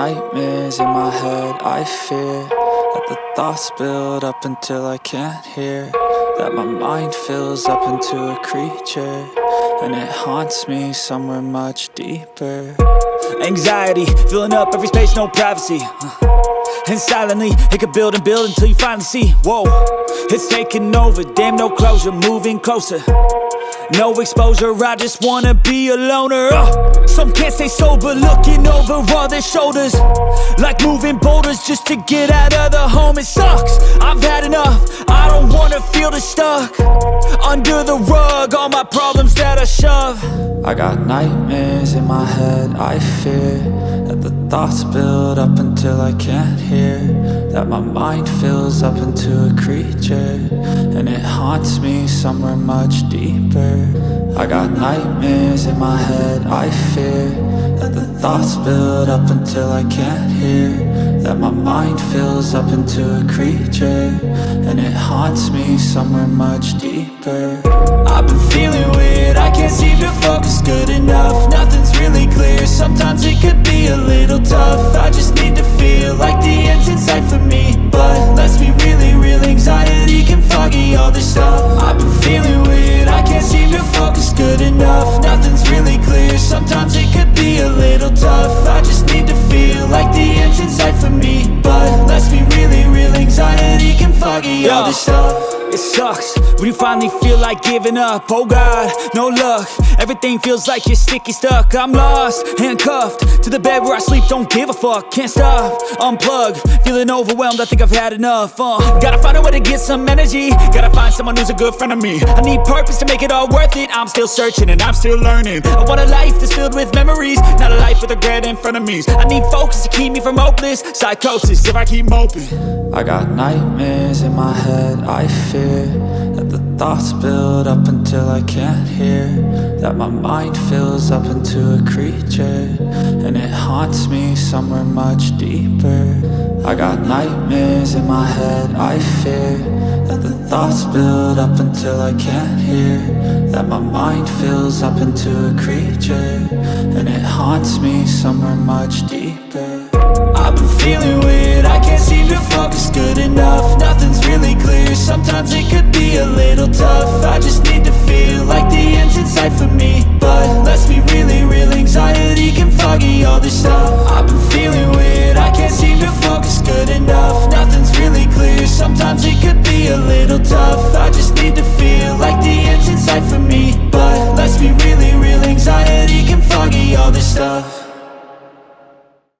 nightmares in my head, I fear that the thoughts build up until I can't hear, that my mind fills up into a creature, and it haunts me somewhere much deeper. Anxiety, filling up every space, no privacy. And silently, it could build and build until you finally see, whoa, it's taking over, damn no closure, moving closer. No exposure, I just wanna be a loner. Some can't stay sober, looking over all their shoulders, like moving boulders just to get out of the home. It sucks, I've had enough, I don't wanna feel the stuck under the rug, all my problems that I shove. I got nightmares in my head, I fear that the thoughts build up until I can't hear, that my mind fills up into a creature, and it haunts me somewhere much deeper. I got nightmares in my head, I fear that the thoughts build up until I can't hear, that my mind fills up into a creature, and it haunts me somewhere much deeper. I've been feeling weird, I can't seem to focus good enough, nothing's really clear, sometimes it could be a little tough. I just need to feel like the end's in sight for me, but let's be really real, anxiety can foggy all this stuff. I've been feeling weird, I can't seem to focus good enough, nothing's really clear, sometimes it could be a little tough. I just need to feel like the end's in sight for me, but let's be really real, anxiety can foggy all this stuff. It sucks when you finally feel like giving up. Oh God, no luck, everything feels like you're sticky stuck. I'm lost, handcuffed to the bed where I sleep, don't give a fuck. Can't stop, unplug, feeling overwhelmed, I think I've had enough. Gotta find a way to get some energy, gotta find someone who's a good friend of me. I need purpose to make it all worth it, I'm still searching and I'm still learning. I want a life that's filled with memories, not a life with regret in front of me. I need focus to keep me from hopeless psychosis if I keep moping. I got nightmares in my head, I fear that the thoughts build up until I can't hear, that my mind fills up into a creature, and it haunts me somewhere much deeper. I got nightmares in my head, I fear that the thoughts build up until I can't hear, that my mind fills up into a creature, and it haunts me somewhere much deeper. I've been feeling weird, I can't seem to focus good enough, nothing's really clear, sometimes it could be a little tough. I just need to feel like the end's in sight for me,